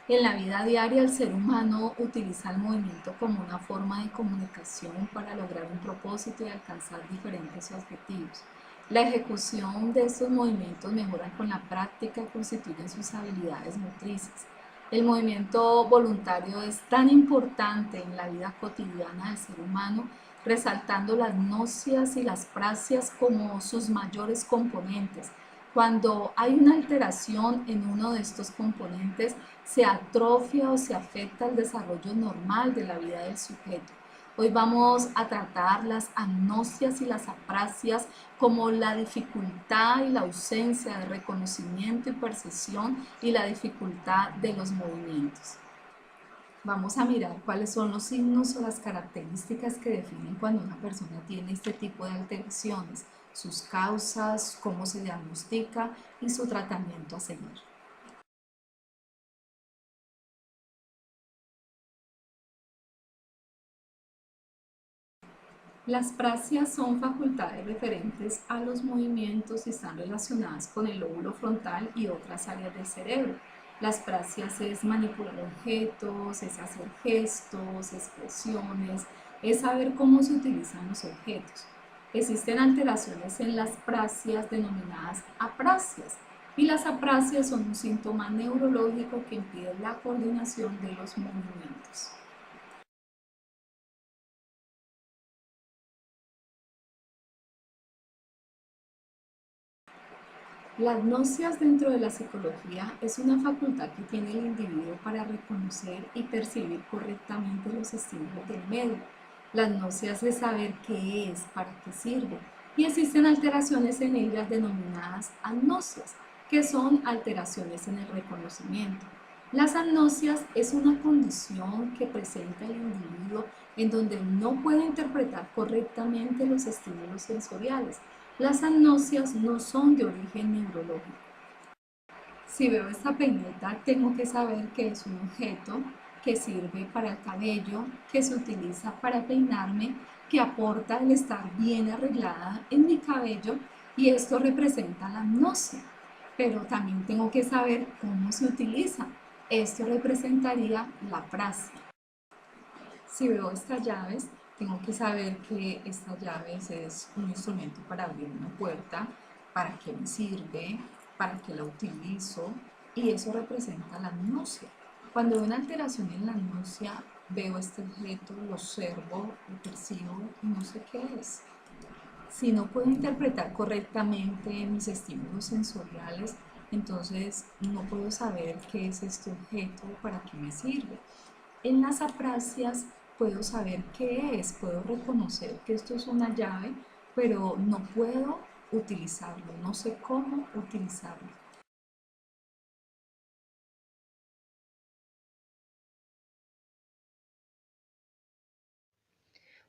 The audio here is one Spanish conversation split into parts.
En la vida diaria, el ser humano utiliza el movimiento como una forma de comunicación para lograr un propósito y alcanzar diferentes objetivos. La ejecución de estos movimientos mejora con la práctica y constituyen sus habilidades motrices. El movimiento voluntario es tan importante en la vida cotidiana del ser humano, resaltando las nocias y las praxias como sus mayores componentes. Cuando hay una alteración en uno de estos componentes, se atrofia o se afecta el desarrollo normal de la vida del sujeto. Hoy vamos a tratar las agnosias y las aprasias como la dificultad y la ausencia de reconocimiento y percepción y la dificultad de los movimientos. Vamos a mirar cuáles son los signos o las características que definen cuando una persona tiene este tipo de alteraciones, sus causas, cómo se diagnostica y su tratamiento a seguir. Las prasias son facultades referentes a los movimientos y están relacionadas con el lóbulo frontal y otras áreas del cerebro. Las prasias es manipular objetos, es hacer gestos, expresiones, es saber cómo se utilizan los objetos. Existen alteraciones en las prasias denominadas aprasias y las aprasias son un síntoma neurológico que impide la coordinación de los movimientos. Las gnostias dentro de la psicología es una facultad que tiene el individuo para reconocer y percibir correctamente los estímulos del medio. Las gnostias es saber qué es, para qué sirve, y existen alteraciones en ellas denominadas agnosias, que son alteraciones en el reconocimiento. Las agnosias es una condición que presenta el individuo en donde no puede interpretar correctamente los estímulos sensoriales. Las agnosias no son de origen neurológico. Si veo esta peineta, tengo que saber que es un objeto que sirve para el cabello, que se utiliza para peinarme, que aporta el estar bien arreglada en mi cabello y esto representa la agnosia. Pero también tengo que saber cómo se utiliza. Esto representaría la praxis. Si veo estas llaves, tengo que saber que estas llaves es un instrumento para abrir una puerta, para qué me sirve, para qué la utilizo, y eso representa la agnosia. Cuando veo una alteración en la agnosia, veo este objeto, lo observo, lo percibo y no sé qué es. Si no puedo interpretar correctamente mis estímulos sensoriales, entonces no puedo saber qué es este objeto, para qué me sirve. En las aprasias puedo saber qué es, puedo reconocer que esto es una llave, pero no puedo utilizarlo, no sé cómo utilizarlo.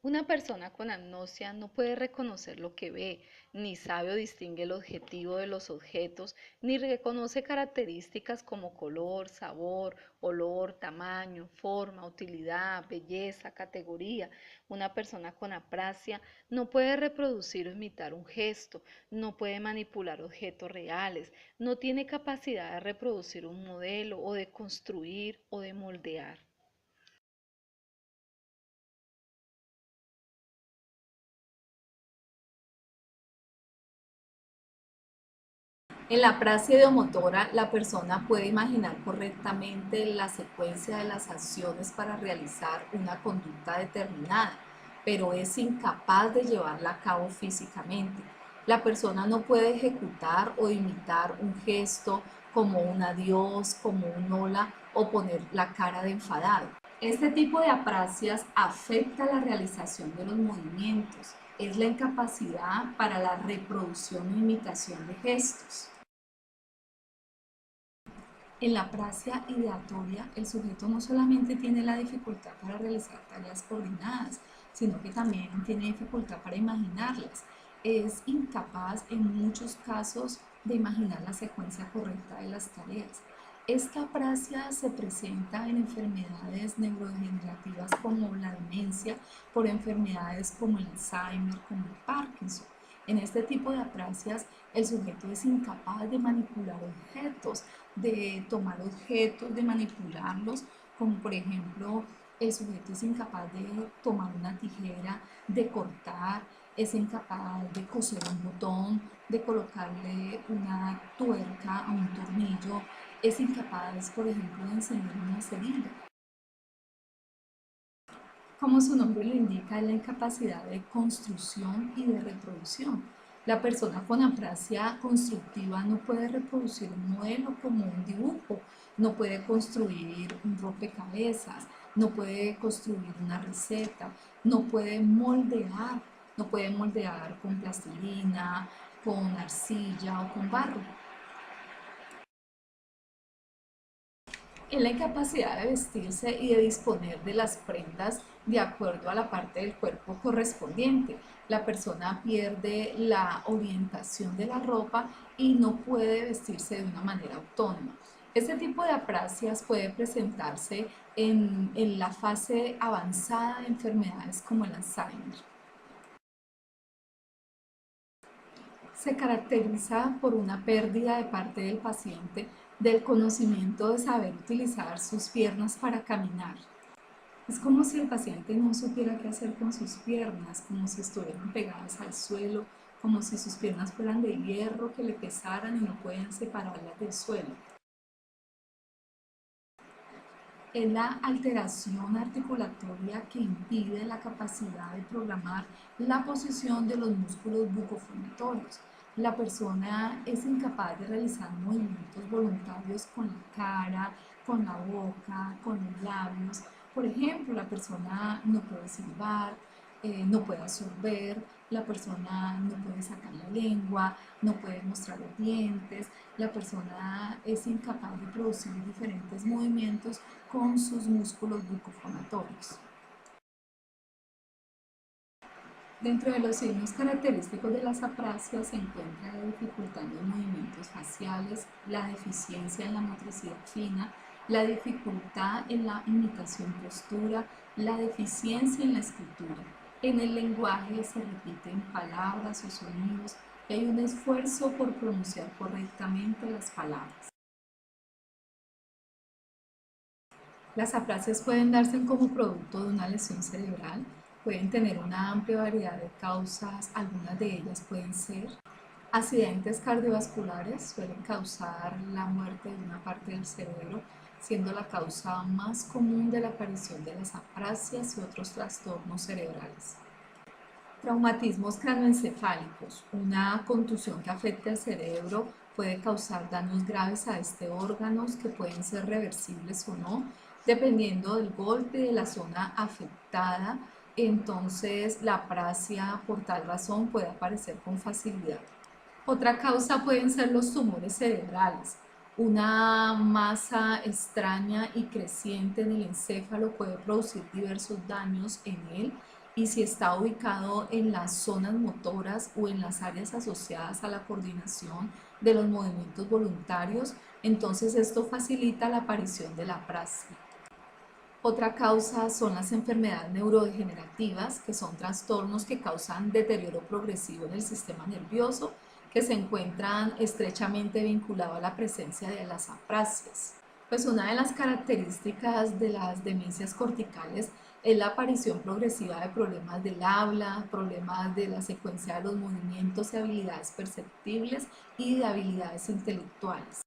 Una persona con agnosia no puede reconocer lo que ve, ni sabe o distingue el objetivo de los objetos, ni reconoce características como color, sabor, olor, tamaño, forma, utilidad, belleza, categoría. Una persona con aprasia no puede reproducir o imitar un gesto, no puede manipular objetos reales, no tiene capacidad de reproducir un modelo o de construir o de moldear. En la praxis ideomotora, la persona puede imaginar correctamente la secuencia de las acciones para realizar una conducta determinada, pero es incapaz de llevarla a cabo físicamente. La persona no puede ejecutar o imitar un gesto como un adiós, como un hola o poner la cara de enfadado. Este tipo de apraxias afecta la realización de los movimientos. Es la incapacidad para la reproducción o imitación de gestos. En la praxia ideatoria, el sujeto no solamente tiene la dificultad para realizar tareas coordinadas, sino que también tiene dificultad para imaginarlas. Es incapaz en muchos casos de imaginar la secuencia correcta de las tareas. Esta praxia se presenta en enfermedades neurodegenerativas como la demencia, por enfermedades como el Alzheimer, como el Parkinson. En este tipo de aprasias, el sujeto es incapaz de manipular objetos, de tomar objetos, de manipularlos, como por ejemplo, el sujeto es incapaz de tomar una tijera, de cortar, es incapaz de coser un botón, de colocarle una tuerca a un tornillo, es incapaz, por ejemplo, de encender una cerilla. Como su nombre lo indica, es la incapacidad de construcción y de reproducción. La persona con aprasia constructiva no puede reproducir un modelo como un dibujo, no puede construir un rompecabezas, no puede construir una receta, no puede moldear con plastilina, con arcilla o con barro. En la incapacidad de vestirse y de disponer de las prendas de acuerdo a la parte del cuerpo correspondiente. La persona pierde la orientación de la ropa y no puede vestirse de una manera autónoma. Este tipo de aprasias puede presentarse en la fase avanzada de enfermedades como el Alzheimer. Se caracteriza por una pérdida de parte del paciente del conocimiento de saber utilizar sus piernas para caminar. Es como si el paciente no supiera qué hacer con sus piernas, como si estuvieran pegadas al suelo, como si sus piernas fueran de hierro que le pesaran y no pueden separarlas del suelo. Es la alteración articulatoria que impide la capacidad de programar la posición de los músculos bucofonatorios. La persona es incapaz de realizar movimientos voluntarios con la cara, con la boca, con los labios. Por ejemplo, la persona no puede silbar, no puede absorber, la persona no puede sacar la lengua, no puede mostrar los dientes, la persona es incapaz de producir diferentes movimientos con sus músculos bucofonatorios. Dentro de los signos característicos de las aprasias se encuentra la dificultad en los movimientos faciales, la deficiencia en la motricidad fina, la dificultad en la imitación postura, la deficiencia en la escritura. En el lenguaje se repiten palabras o sonidos y hay un esfuerzo por pronunciar correctamente las palabras. Las aplasias pueden darse como producto de una lesión cerebral, pueden tener una amplia variedad de causas, algunas de ellas pueden ser accidentes cardiovasculares, suelen causar la muerte de una parte del cerebro, siendo la causa más común de la aparición de las aplasias y otros trastornos cerebrales. Traumatismos craneoencefálicos. Una contusión que afecte al cerebro puede causar daños graves a este órgano que pueden ser reversibles o no, dependiendo del golpe de la zona afectada. Entonces, la aprasia por tal razón puede aparecer con facilidad. Otra causa pueden ser los tumores cerebrales. Una masa extraña y creciente en el encéfalo puede producir diversos daños en él y si está ubicado en las zonas motoras o en las áreas asociadas a la coordinación de los movimientos voluntarios, entonces esto facilita la aparición de la aprasia. Otra causa son las enfermedades neurodegenerativas, que son trastornos que causan deterioro progresivo en el sistema nervioso, que se encuentran estrechamente vinculados a la presencia de las aprasias. Pues una de las características de las demencias corticales es la aparición progresiva de problemas del habla, problemas de la secuencia de los movimientos y habilidades perceptibles y de habilidades intelectuales.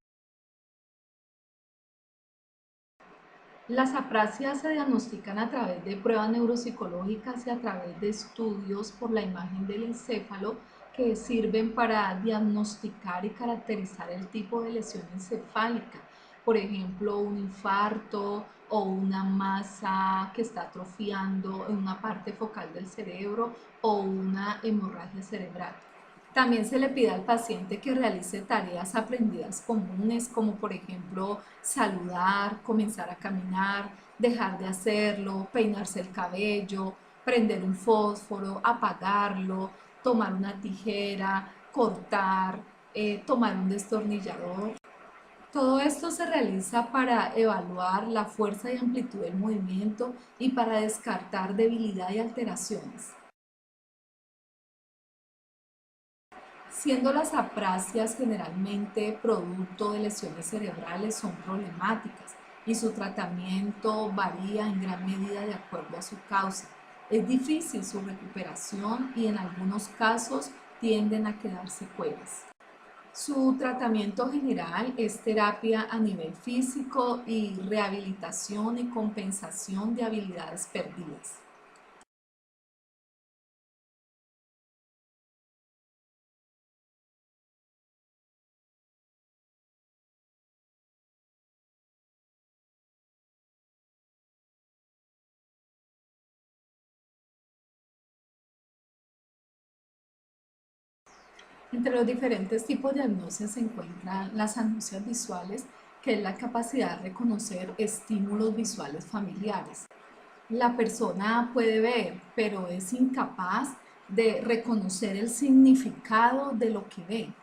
Las aprasias se diagnostican a través de pruebas neuropsicológicas y a través de estudios por la imagen del encéfalo que sirven para diagnosticar y caracterizar el tipo de lesión encefálica. Por ejemplo, un infarto o una masa que está atrofiando en una parte focal del cerebro o una hemorragia cerebral. También se le pide al paciente que realice tareas aprendidas comunes, como por ejemplo saludar, comenzar a caminar, dejar de hacerlo, peinarse el cabello, prender un fósforo, apagarlo, tomar una tijera, cortar, tomar un destornillador. Todo esto se realiza para evaluar la fuerza y amplitud del movimiento y para descartar debilidad y alteraciones. siendo las aprasias generalmente producto de lesiones cerebrales son problemáticas y su tratamiento varía en gran medida de acuerdo a su causa. Es difícil su recuperación y en algunos casos tienden a quedar secuelas. Su tratamiento general es terapia a nivel físico y rehabilitación y compensación de habilidades perdidas. Entre los diferentes tipos de agnosia se encuentran las agnosias visuales, que es la capacidad de reconocer estímulos visuales familiares. La persona puede ver, pero es incapaz de reconocer el significado de lo que ve.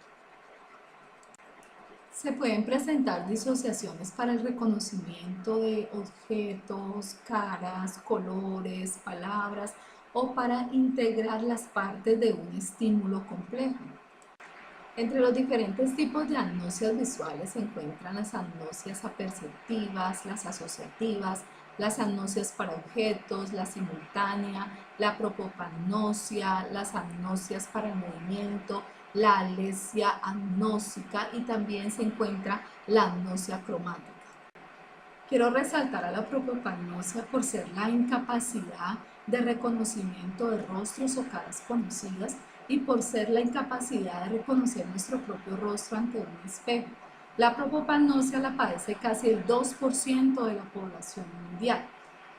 Se pueden presentar disociaciones para el reconocimiento de objetos, caras, colores, palabras o para integrar las partes de un estímulo complejo. Entre los diferentes tipos de agnosias visuales se encuentran las agnosias aperceptivas, las asociativas, las agnosias para objetos, la simultánea, la propopagnosia, las agnosias para el movimiento, la alesia agnósica y también se encuentra la agnosia cromática. Quiero resaltar a la propopagnosia por ser la incapacidad de reconocimiento de rostros o caras conocidas y por ser la incapacidad de reconocer nuestro propio rostro ante un espejo. La propopagnosia la padece casi el 2% de la población mundial.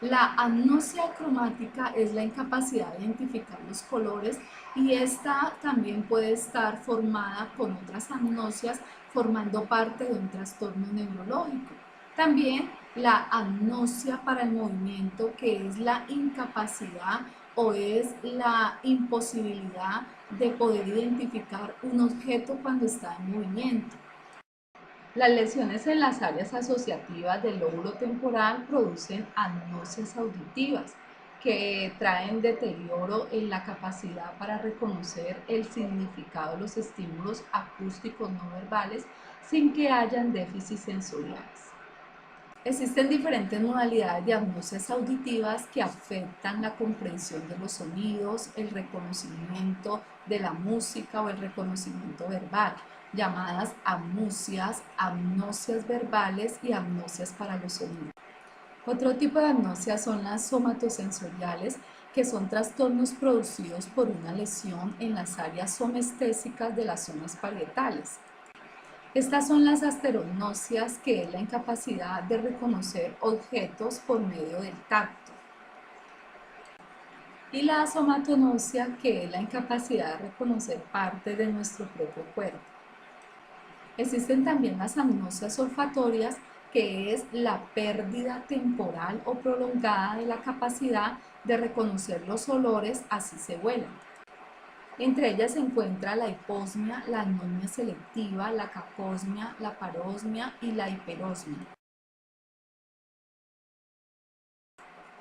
La agnosia cromática es la incapacidad de identificar los colores y esta también puede estar formada con otras agnosias formando parte de un trastorno neurológico. También la agnosia para el movimiento, que es la incapacidad o es la imposibilidad de poder identificar un objeto cuando está en movimiento. Las lesiones en las áreas asociativas del lóbulo temporal producen agnosias auditivas que traen deterioro en la capacidad para reconocer el significado de los estímulos acústicos no verbales sin que hayan déficits sensoriales. Existen diferentes modalidades de agnosias auditivas que afectan la comprensión de los sonidos, el reconocimiento de la música o el reconocimiento verbal, llamadas amusias, agnosias verbales y agnosias para los sonidos. Otro tipo de agnosias son las somatosensoriales, que son trastornos producidos por una lesión en las áreas somestésicas de las zonas parietales. Estas son las asterognosias, que es la incapacidad de reconocer objetos por medio del tacto. Y la somatognosia, que es la incapacidad de reconocer partes de nuestro propio cuerpo. Existen también las agnosias olfatorias, que es la pérdida temporal o prolongada de la capacidad de reconocer los olores, así se huelan. Entre ellas se encuentra la hiposmia, la anosmia selectiva, la caposmia, la parosmia y la hiperosmia.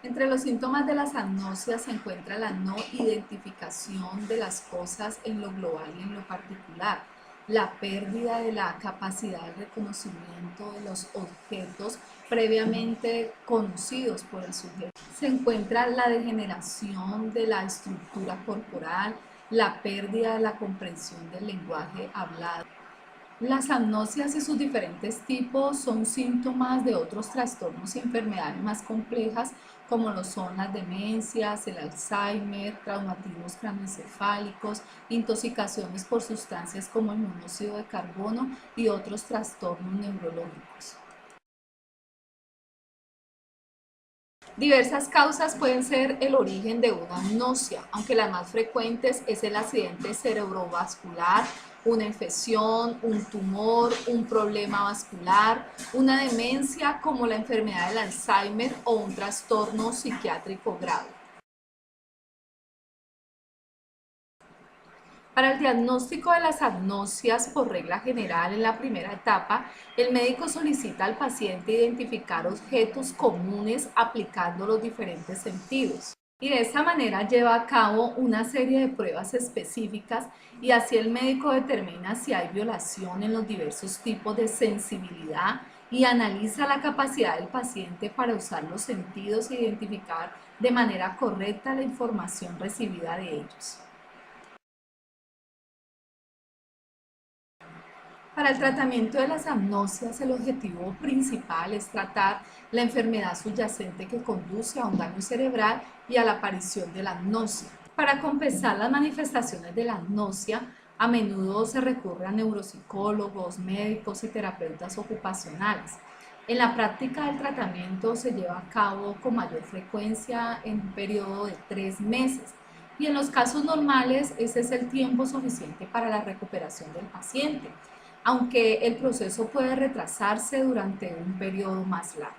Entre los síntomas de las agnosias se encuentra la no identificación de las cosas en lo global y en lo particular, la pérdida de la capacidad de reconocimiento de los objetos previamente conocidos por el sujeto. Se encuentra la degeneración de la estructura corporal, la pérdida de la comprensión del lenguaje hablado. Las agnosias y sus diferentes tipos son síntomas de otros trastornos y enfermedades más complejas, como lo son las demencias, el Alzheimer, traumatismos craneoencefálicos, intoxicaciones por sustancias como el monóxido de carbono y otros trastornos neurológicos. Diversas causas pueden ser el origen de una agnosia, aunque las más frecuentes es el accidente cerebrovascular, una infección, un tumor, un problema vascular, una demencia como la enfermedad del Alzheimer o un trastorno psiquiátrico grave. Para el diagnóstico de las agnosias, por regla general, en la primera etapa, el médico solicita al paciente identificar objetos comunes aplicando los diferentes sentidos. Y de esta manera lleva a cabo una serie de pruebas específicas y así el médico determina si hay violación en los diversos tipos de sensibilidad y analiza la capacidad del paciente para usar los sentidos e identificar de manera correcta la información recibida de ellos. Para el tratamiento de las agnosias, el objetivo principal es tratar la enfermedad subyacente que conduce a un daño cerebral y a la aparición de la agnosia. Para compensar las manifestaciones de la agnosia, a menudo se recurre a neuropsicólogos, médicos y terapeutas ocupacionales. En la práctica del tratamiento se lleva a cabo con mayor frecuencia en un periodo de 3 meses y en los casos normales ese es el tiempo suficiente para la recuperación del paciente, aunque el proceso puede retrasarse durante un periodo más largo.